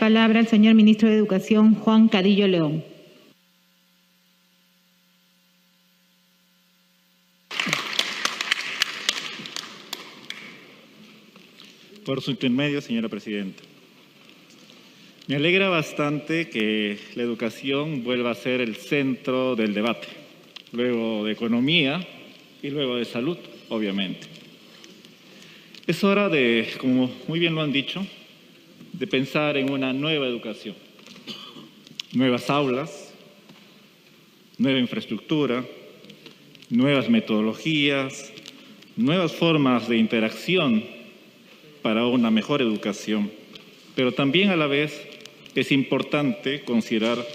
Palabra al señor Ministro de Educación, Juan Cadillo León. Por su intermedio, señora Presidenta. Me alegra bastante que la educación vuelva a ser el centro del debate, luego de economía y luego de salud, obviamente. Es hora de, como muy bien lo han dicho, de pensar en una nueva educación. Nuevas aulas, nueva infraestructura, nuevas metodologías, nuevas formas de interacción para una mejor educación. Pero también a la vez es importante considerar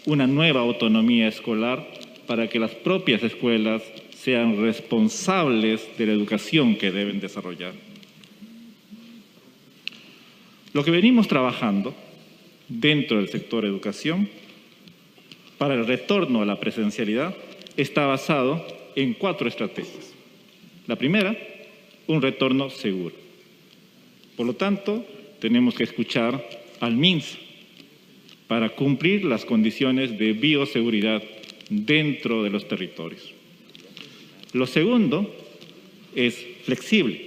una nueva autonomía escolar para que las propias escuelas sean responsables de la educación que deben desarrollar. Lo que venimos trabajando dentro del sector educación para el retorno a la presencialidad está basado en 4 estrategias. La primera, un retorno seguro. Por lo tanto, tenemos que escuchar al MINSA para cumplir las condiciones de bioseguridad dentro de los territorios. Lo segundo es flexible,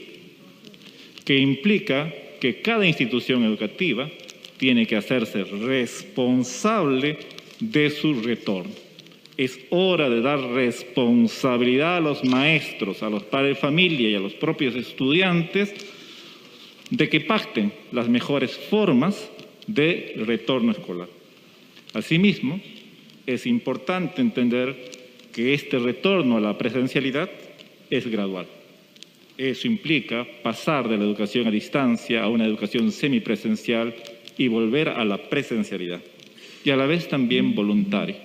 que implica que cada institución educativa tiene que hacerse responsable de su retorno. Es hora de dar responsabilidad a los maestros, a los padres de familia y a los propios estudiantes de que pacten las mejores formas de retorno escolar. Asimismo, es importante entender que este retorno a la presencialidad es gradual. Eso implica pasar de la educación a distancia a una educación semipresencial y volver a la presencialidad. Y a la vez también voluntaria,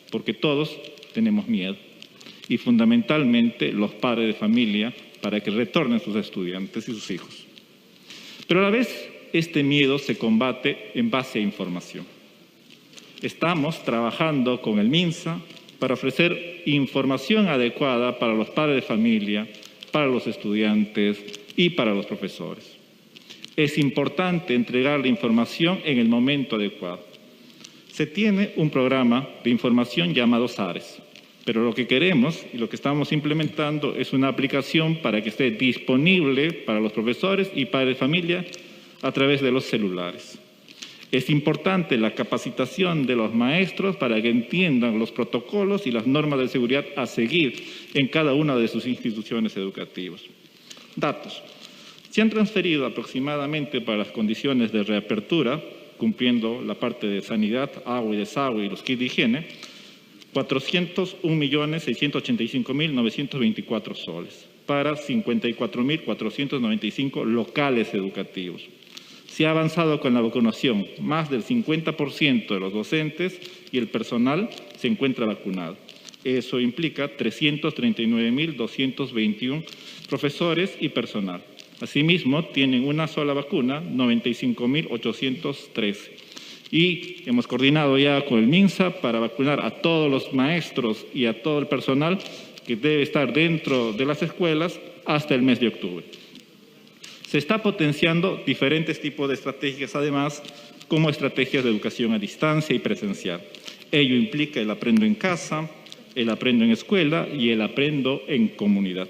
porque todos tenemos miedo. Y fundamentalmente los padres de familia para que retornen sus estudiantes y sus hijos. Pero a la vez este miedo se combate en base a información. Estamos trabajando con el MINSA para ofrecer información adecuada para los padres de familia, para los estudiantes y para los profesores. Es importante entregar la información en el momento adecuado. Se tiene un programa de información llamado SARES, pero lo que queremos y lo que estamos implementando es una aplicación para que esté disponible para los profesores y padres de familia a través de los celulares. Es importante la capacitación de los maestros para que entiendan los protocolos y las normas de seguridad a seguir en cada una de sus instituciones educativas. Datos. Se han transferido aproximadamente para las condiciones de reapertura, cumpliendo la parte de sanidad, agua y desagüe y los kits de higiene, 401.685.924 soles para 54.495 locales educativos. Se ha avanzado con la vacunación. Más del 50% de los docentes y el personal se encuentra vacunado. Eso implica 339.221 profesores y personal. Asimismo, tienen una sola vacuna, 95.813. Y hemos coordinado ya con el MINSA para vacunar a todos los maestros y a todo el personal que debe estar dentro de las escuelas hasta el mes de octubre. Se está potenciando diferentes tipos de estrategias, además, como estrategias de educación a distancia y presencial. Ello implica el aprendo en casa, el aprendo en escuela y el aprendo en comunidad.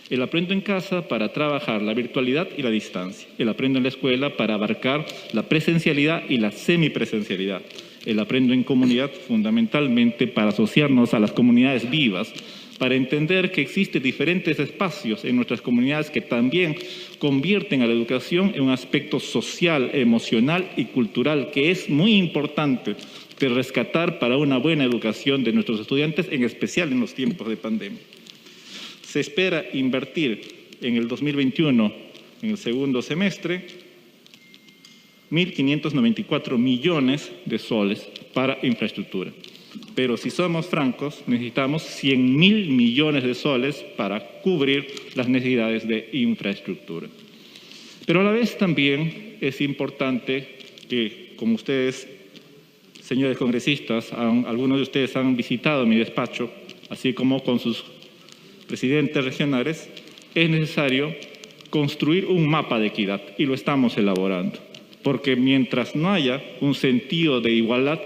El aprendo en casa para trabajar la virtualidad y la distancia. El aprendo en la escuela para abarcar la presencialidad y la semipresencialidad. El aprendo en comunidad fundamentalmente para asociarnos a las comunidades vivas, para entender que existen diferentes espacios en nuestras comunidades que también convierten a la educación en un aspecto social, emocional y cultural que es muy importante de rescatar para una buena educación de nuestros estudiantes, en especial en los tiempos de pandemia. Se espera invertir en el 2021, en el segundo semestre, 1.594 millones de soles para infraestructura. Pero si somos francos, necesitamos 100.000 millones de soles para cubrir las necesidades de infraestructura. Pero a la vez también es importante que, como ustedes, señores congresistas, algunos de ustedes han visitado mi despacho, así como con sus presidentes regionales, es necesario construir un mapa de equidad y lo estamos elaborando. porque mientras no haya un sentido de igualdad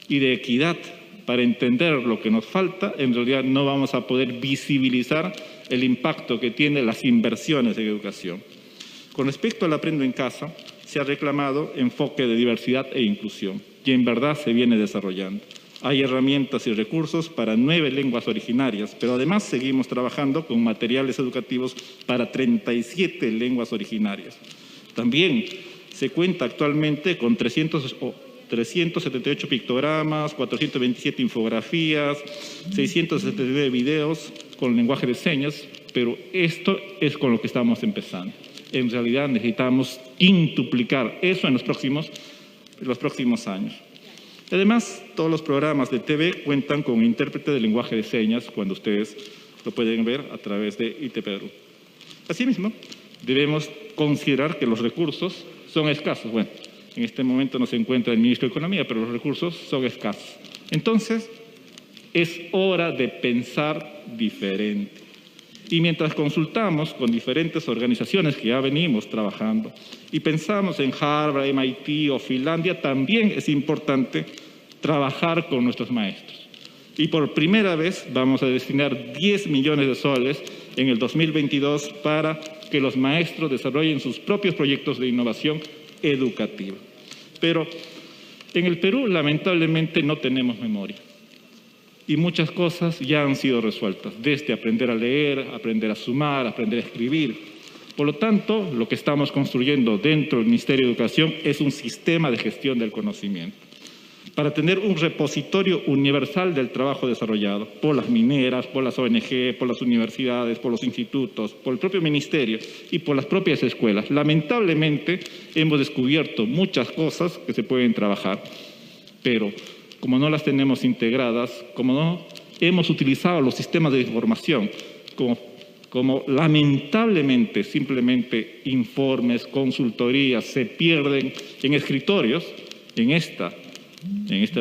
y de equidad para entender lo que nos falta, en realidad no vamos a poder visibilizar el impacto que tienen las inversiones en educación. Con respecto al Aprendo en Casa, se ha reclamado enfoque de diversidad e inclusión, y en verdad se viene desarrollando. Hay herramientas y recursos para 9 lenguas originarias, pero además seguimos trabajando con materiales educativos para 37 lenguas originarias. También se cuenta actualmente con 378 pictogramas, 427 infografías, 679 videos con lenguaje de señas, pero esto es con lo que estamos empezando. En realidad necesitamos quintuplicar eso en los próximos años. Además, todos los programas de TV cuentan con intérprete de lenguaje de señas cuando ustedes lo pueden ver a través de IT Perú. Asimismo, debemos considerar que los recursos son escasos. Bueno, en este momento no se encuentra el ministro de Economía, pero los recursos son escasos. Entonces, es hora de pensar diferente. Y mientras consultamos con diferentes organizaciones que ya venimos trabajando y pensamos en Harvard, MIT o Finlandia, también es importante trabajar con nuestros maestros. Y por primera vez vamos a destinar 10 millones de soles en el 2022 para que los maestros desarrollen sus propios proyectos de innovación educativa. Pero en el Perú, lamentablemente, no tenemos memoria. Y muchas cosas ya han sido resueltas, desde aprender a leer, aprender a sumar, aprender a escribir. Por lo tanto, lo que estamos construyendo dentro del Ministerio de Educación es un sistema de gestión del conocimiento, para tener un repositorio universal del trabajo desarrollado por las mineras, por las ONG, por las universidades, por los institutos, por el propio ministerio y por las propias escuelas. Lamentablemente, hemos descubierto muchas cosas que se pueden trabajar, pero como no las tenemos integradas, como no hemos utilizado los sistemas de información, como lamentablemente simplemente informes, consultorías se pierden en escritorios, en esta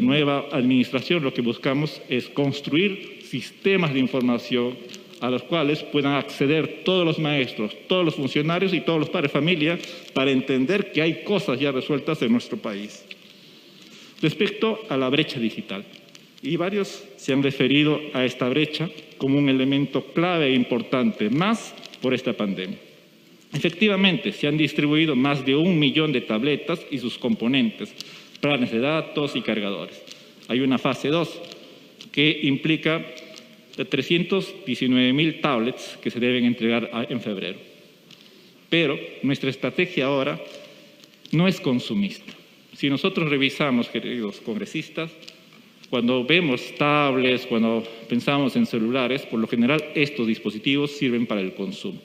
nueva administración lo que buscamos es construir sistemas de información a los cuales puedan acceder todos los maestros, todos los funcionarios y todos los padres de familia para entender que hay cosas ya resueltas en nuestro país. Respecto a la brecha digital, y varios se han referido a esta brecha como un elemento clave e importante, más por esta pandemia. Efectivamente, se han distribuido más de 1 millón de tabletas y sus componentes, planes de datos y cargadores. Hay una fase 2 que implica 319.000 tablets que se deben entregar en febrero. Pero nuestra estrategia ahora no es consumista. Si nosotros revisamos, queridos congresistas, cuando vemos tablets, cuando pensamos en celulares, por lo general estos dispositivos sirven para el consumo.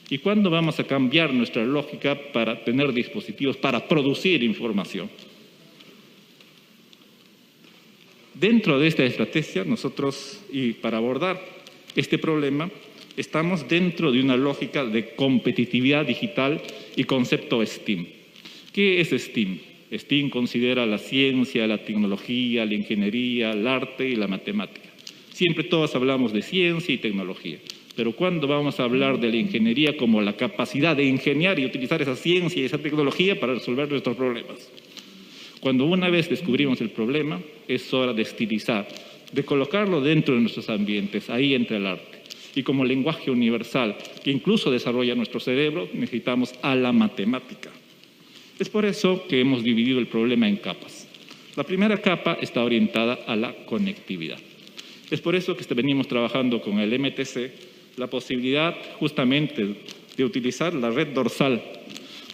¿Y cuándo vamos a cambiar nuestra lógica para tener dispositivos para producir información? Dentro de esta estrategia, nosotros, y para abordar este problema, estamos dentro de una lógica de competitividad digital y concepto STEAM. ¿Qué es STEAM? STEAM considera la ciencia, la tecnología, la ingeniería, el arte y la matemática. Siempre todos hablamos de ciencia y tecnología, pero ¿cuándo vamos a hablar de la ingeniería como la capacidad de ingeniar y utilizar esa ciencia y esa tecnología para resolver nuestros problemas? Cuando una vez descubrimos el problema, es hora de estilizar, de colocarlo dentro de nuestros ambientes, ahí entra el arte. Y como lenguaje universal, que incluso desarrolla nuestro cerebro, necesitamos a la matemática. Es por eso que hemos dividido el problema en capas. La primera capa está orientada a la conectividad. Es por eso que venimos trabajando con el MTC la posibilidad justamente de utilizar la red dorsal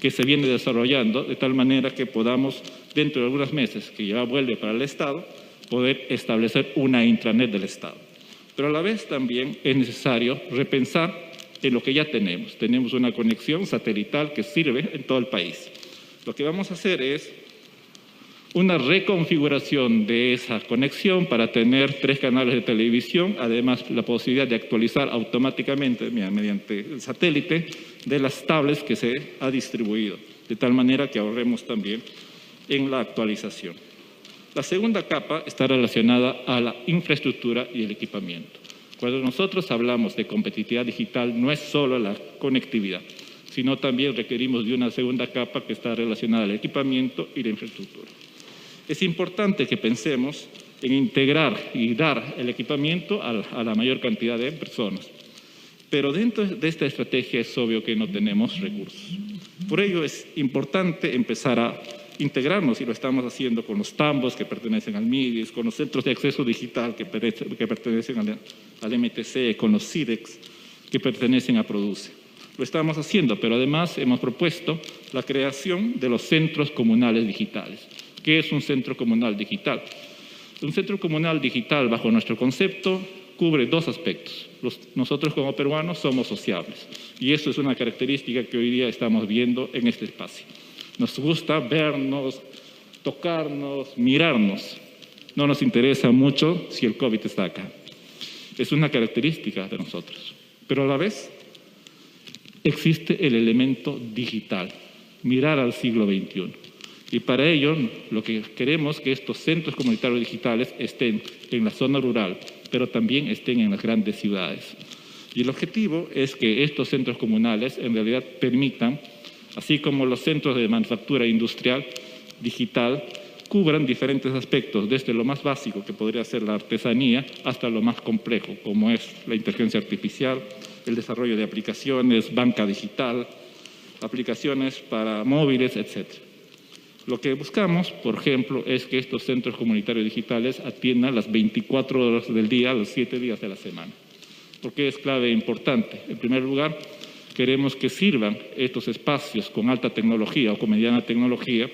que se viene desarrollando de tal manera que podamos, dentro de algunos meses, que ya vuelve para el Estado, poder establecer una intranet del Estado. Pero a la vez también es necesario repensar en lo que ya tenemos. Tenemos una conexión satelital que sirve en todo el país. Lo que vamos a hacer es una reconfiguración de esa conexión para tener 3 canales de televisión, además la posibilidad de actualizar automáticamente mediante el satélite de las tablets que se ha distribuido, de tal manera que ahorremos también en la actualización. La segunda capa está relacionada a la infraestructura y el equipamiento. Cuando nosotros hablamos de competitividad digital, no es solo la conectividad, sino también requerimos de una segunda capa que está relacionada al equipamiento y la infraestructura. Es importante que pensemos en integrar y dar el equipamiento a la mayor cantidad de personas. Pero dentro de esta estrategia es obvio que no tenemos recursos. Por ello es importante empezar a integrarnos, y lo estamos haciendo con los tambos que pertenecen al MIDIS, con los centros de acceso digital que pertenecen al MTC, con los CIDEX que pertenecen a Produce. Lo estamos haciendo, pero además hemos propuesto la creación de los centros comunales digitales. ¿Qué es un centro comunal digital? Un centro comunal digital, bajo nuestro concepto, cubre dos aspectos. Nosotros como peruanos somos sociables, y eso es una característica que hoy día estamos viendo en este espacio. Nos gusta vernos, tocarnos, mirarnos. No nos interesa mucho si el COVID está acá. Es una característica de nosotros. Pero a la vez existe el elemento digital, mirar al siglo XXI. Y para ello, lo que queremos es que estos centros comunitarios digitales estén en la zona rural, pero también estén en las grandes ciudades. Y el objetivo es que estos centros comunales en realidad permitan, así como los centros de manufactura industrial digital, cubran diferentes aspectos, desde lo más básico, que podría ser la artesanía, hasta lo más complejo, como es la inteligencia artificial, el desarrollo de aplicaciones, banca digital, aplicaciones para móviles, etc. Lo que buscamos, por ejemplo, es que estos centros comunitarios digitales atiendan las 24 horas del día, los 7 días de la semana. ¿Por qué es clave e importante? En primer lugar, queremos que sirvan estos espacios con alta tecnología o con mediana tecnología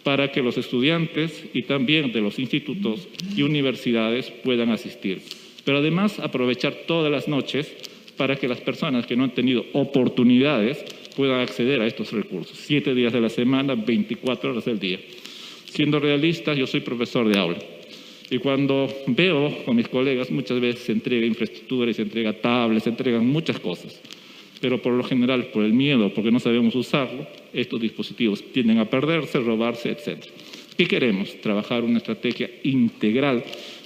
para que los estudiantes y también de los institutos y universidades puedan asistir. Pero además aprovechar todas las noches para que las personas que no han tenido oportunidades puedan acceder a estos recursos. 7 días de la semana, 24 horas del día. Siendo realistas, yo soy profesor de aula. Y cuando veo con mis colegas, muchas veces se entrega infraestructura y se entrega tablets, se entregan muchas cosas. Pero por lo general, por el miedo, porque no sabemos usarlo, estos dispositivos tienden a perderse, robarse, etc. ¿Qué queremos? Trabajar una estrategia integral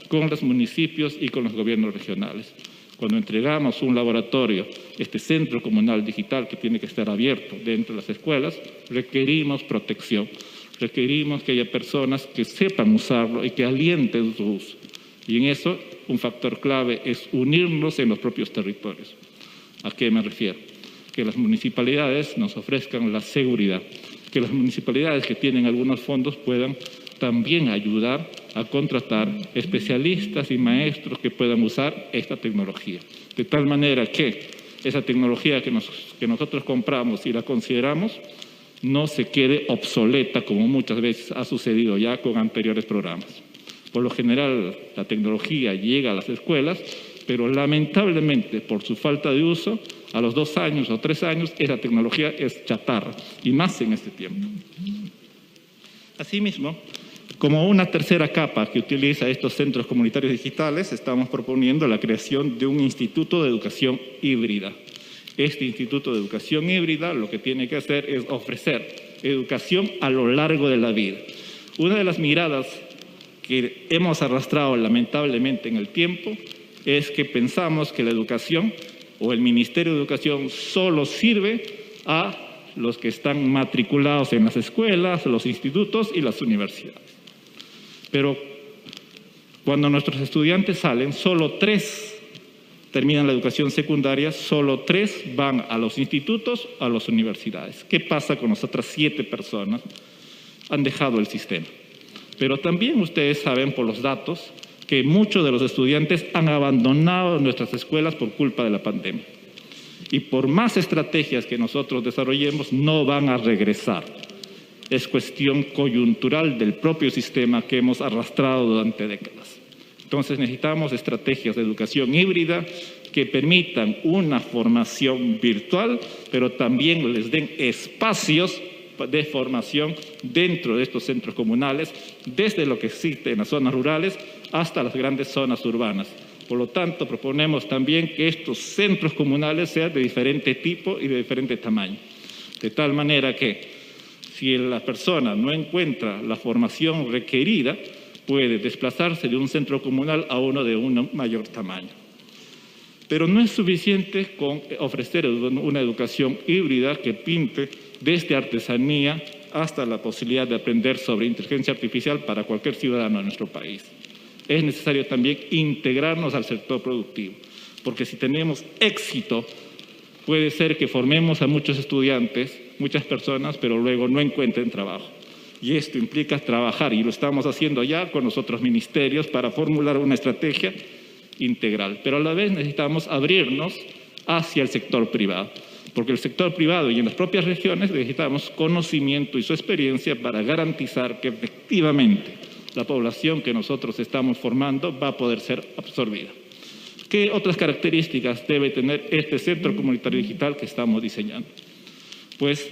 con los municipios y con los gobiernos regionales. Cuando entregamos un laboratorio, este centro comunal digital que tiene que estar abierto dentro de las escuelas, requerimos protección, requerimos que haya personas que sepan usarlo y que alienten su uso. Y en eso, un factor clave es unirnos en los propios territorios. ¿A qué me refiero? Que las municipalidades nos ofrezcan la seguridad, que las municipalidades que tienen algunos fondos puedan también ayudar a contratar especialistas y maestros que puedan usar esta tecnología. De tal manera que esa tecnología que nosotros compramos y la consideramos no se quede obsoleta, como muchas veces ha sucedido ya con anteriores programas. Por lo general, la tecnología llega a las escuelas, pero lamentablemente, por su falta de uso, a los 2 años o 3 años, esa tecnología es chatarra, y más en este tiempo. Asimismo, como una tercera capa que utiliza estos centros comunitarios digitales, estamos proponiendo la creación de un instituto de educación híbrida. Este instituto de educación híbrida lo que tiene que hacer es ofrecer educación a lo largo de la vida. Una de las miradas que hemos arrastrado lamentablemente en el tiempo es que pensamos que la educación o el Ministerio de Educación solo sirve a los que están matriculados en las escuelas, los institutos y las universidades. Pero cuando nuestros estudiantes salen, solo 3 terminan la educación secundaria, solo 3 van a los institutos, a las universidades. ¿Qué pasa con las otras 7 personas? Han dejado el sistema. Pero también ustedes saben por los datos que muchos de los estudiantes han abandonado nuestras escuelas por culpa de la pandemia. Y por más estrategias que nosotros desarrollemos, no van a regresar. Es cuestión coyuntural del propio sistema que hemos arrastrado durante décadas. Entonces necesitamos estrategias de educación híbrida que permitan una formación virtual, pero también les den espacios de formación dentro de estos centros comunales, desde lo que existe en las zonas rurales hasta las grandes zonas urbanas. Por lo tanto, proponemos también que estos centros comunales sean de diferente tipo y de diferente tamaño, de tal manera que si la persona no encuentra la formación requerida, puede desplazarse de un centro comunal a uno de un mayor tamaño. Pero no es suficiente con ofrecer una educación híbrida que pinte desde artesanía hasta la posibilidad de aprender sobre inteligencia artificial para cualquier ciudadano de nuestro país. Es necesario también integrarnos al sector productivo, porque si tenemos éxito, puede ser que formemos a muchos estudiantes, muchas personas, pero luego no encuentren trabajo. Y esto implica trabajar, y lo estamos haciendo ya con los otros ministerios para formular una estrategia integral. Pero a la vez necesitamos abrirnos hacia el sector privado, porque el sector privado y en las propias regiones necesitamos conocimiento y su experiencia para garantizar que efectivamente la población que nosotros estamos formando va a poder ser absorbida. ¿Qué otras características debe tener este centro comunitario digital que estamos diseñando? Pues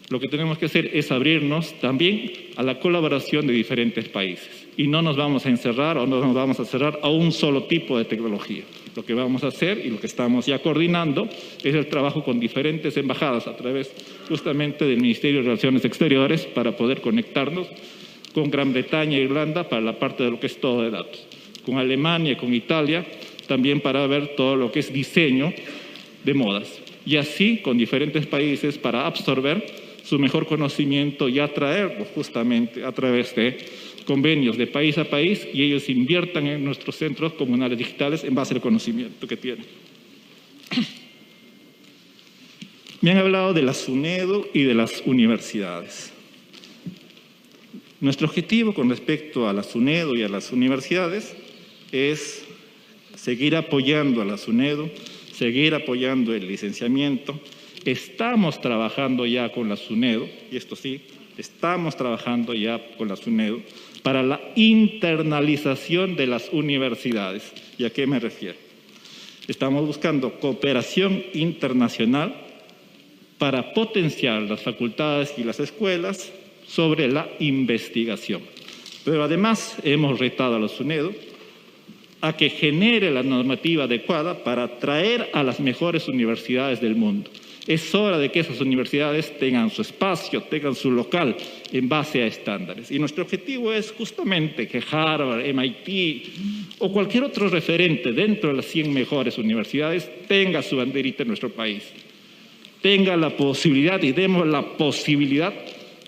lo que tenemos que hacer es abrirnos también a la colaboración de diferentes países. Y no nos vamos a encerrar o no nos vamos a cerrar a un solo tipo de tecnología. Lo que vamos a hacer y lo que estamos ya coordinando es el trabajo con diferentes embajadas a través justamente del Ministerio de Relaciones Exteriores para poder conectarnos con Gran Bretaña e Irlanda para la parte de lo que es todo de datos, con Alemania y con Italia también para ver todo lo que es diseño de modas. Y así con diferentes países para absorber su mejor conocimiento y atraerlos justamente a través de convenios de país a país y ellos inviertan en nuestros centros comunales digitales en base al conocimiento que tienen. Me han hablado de la SUNEDU y de las universidades. Nuestro objetivo con respecto a la SUNEDU y a las universidades es seguir apoyando a la SUNEDU, seguir apoyando el licenciamiento. Estamos trabajando ya con la SUNEDU, y esto sí, estamos trabajando ya con la SUNEDU para la internalización de las universidades. ¿Y a qué me refiero? Estamos buscando cooperación internacional para potenciar las facultades y las escuelas sobre la investigación. Pero además hemos retado a la SUNEDU a que genere la normativa adecuada para atraer a las mejores universidades del mundo. Es hora de que esas universidades tengan su espacio, tengan su local en base a estándares. Y nuestro objetivo es justamente que Harvard, MIT o cualquier otro referente dentro de las 100 mejores universidades tenga su banderita en nuestro país. Tenga la posibilidad y demos la posibilidad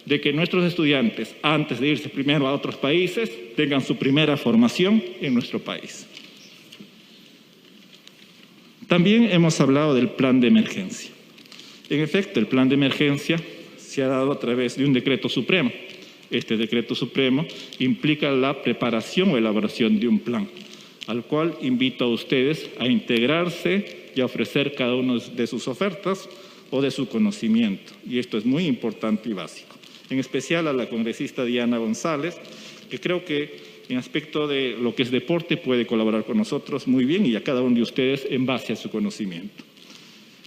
de que nuestros estudiantes, antes de irse primero a otros países, tengan su primera formación en nuestro país. También hemos hablado del plan de emergencia. En efecto, el plan de emergencia se ha dado a través de un decreto supremo. Este decreto supremo implica la preparación o elaboración de un plan, al cual invito a ustedes a integrarse y a ofrecer cada una de sus ofertas o de su conocimiento. Y esto es muy importante y básico. En especial a la congresista Diana González, que creo que en aspecto de lo que es deporte puede colaborar con nosotros muy bien y a cada uno de ustedes en base a su conocimiento.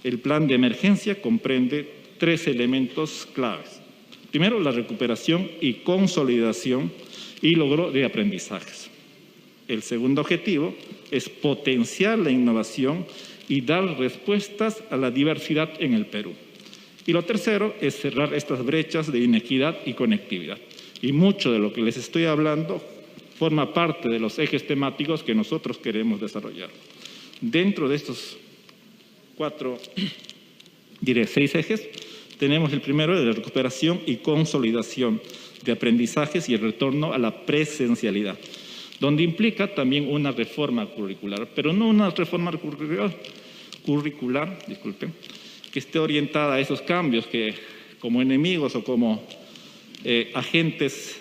El plan de emergencia comprende 3 elementos claves. Primero, la recuperación y consolidación y logro de aprendizajes. El segundo objetivo es potenciar la innovación y dar respuestas a la diversidad en el Perú. Y lo tercero es cerrar estas brechas de inequidad y conectividad. Y mucho de lo que les estoy hablando forma parte de los ejes temáticos que nosotros queremos desarrollar. Dentro de estos 6 ejes, tenemos el primero de la recuperación y consolidación de aprendizajes y el retorno a la presencialidad, donde implica también una reforma curricular, pero no una reforma curricular, que esté orientada a esos cambios que como enemigos o como agentes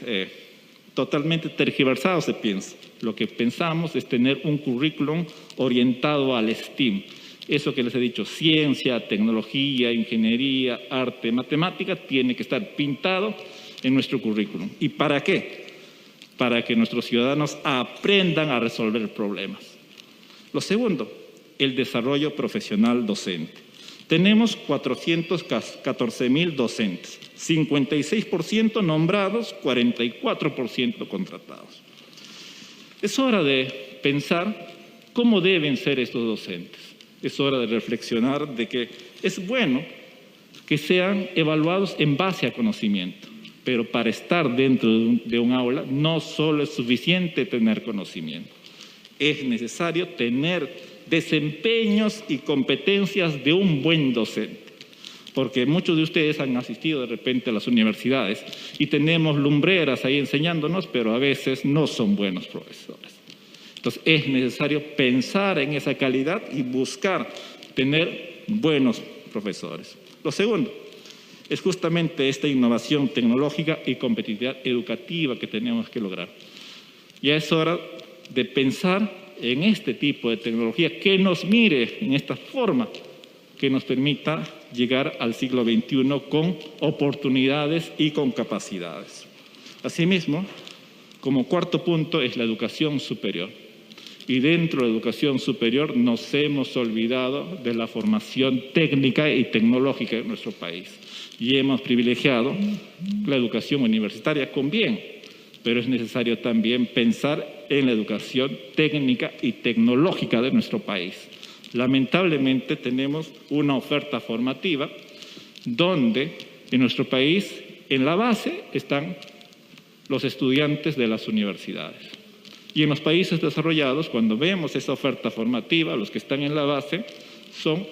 totalmente tergiversados se piensa. Lo que pensamos es tener un currículum orientado al STEAM. Eso que les he dicho, ciencia, tecnología, ingeniería, arte, matemática, tiene que estar pintado en nuestro currículum. ¿Y para qué? Para que nuestros ciudadanos aprendan a resolver problemas. Lo segundo, el desarrollo profesional docente. Tenemos 414,000 docentes, 56% nombrados, 44% contratados. Es hora de pensar cómo deben ser estos docentes. Es hora de reflexionar de que es bueno que sean evaluados en base a conocimiento, pero para estar dentro de un aula no solo es suficiente tener conocimiento, es necesario tener desempeños y competencias de un buen docente. Porque muchos de ustedes han asistido de repente a las universidades y tenemos lumbreras ahí enseñándonos, pero a veces no son buenos profesores. Entonces es necesario pensar en esa calidad y buscar tener buenos profesores. Lo segundo es justamente esta innovación tecnológica y competitividad educativa que tenemos que lograr. Ya es hora de pensar en este tipo de tecnología que nos mire en esta forma, que nos permita llegar al siglo XXI con oportunidades y con capacidades. Asimismo, como cuarto punto es la educación superior. Y dentro de la educación superior nos hemos olvidado de la formación técnica y tecnológica en nuestro país. Y hemos privilegiado la educación universitaria con bien, pero es necesario también pensar en la educación técnica y tecnológica de nuestro país. Lamentablemente tenemos una oferta formativa donde en nuestro país en la base están los estudiantes de las universidades. Y en los países desarrollados, cuando vemos esa oferta formativa, los que están en la base son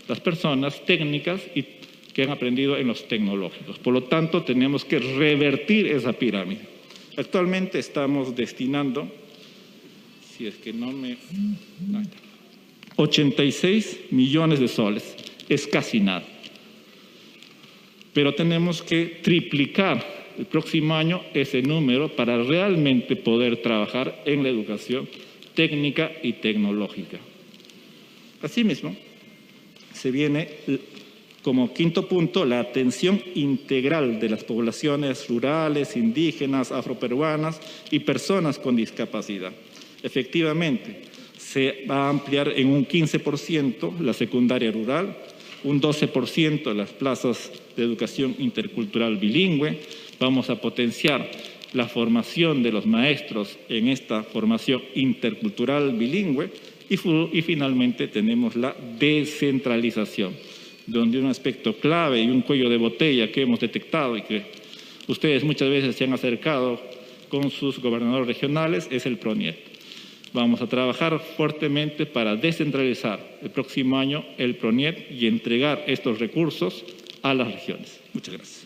las personas técnicas y que han aprendido en los tecnológicos. Por lo tanto, tenemos que revertir esa pirámide. Actualmente estamos destinando, si es que no me... 86 millones de soles, es casi nada. Pero tenemos que triplicar el próximo año ese número para realmente poder trabajar en la educación técnica y tecnológica. Asimismo, se viene como quinto punto la atención integral de las poblaciones rurales, indígenas, afroperuanas y personas con discapacidad. Efectivamente, se va a ampliar en un 15% la secundaria rural, un 12% las plazas de educación intercultural bilingüe. Vamos a potenciar la formación de los maestros en esta formación intercultural bilingüe y finalmente tenemos la descentralización, donde un aspecto clave y un cuello de botella que hemos detectado y que ustedes muchas veces se han acercado con sus gobernadores regionales es el PRONIET. Vamos a trabajar fuertemente para descentralizar el próximo año el PRONIET y entregar estos recursos a las regiones. Muchas gracias.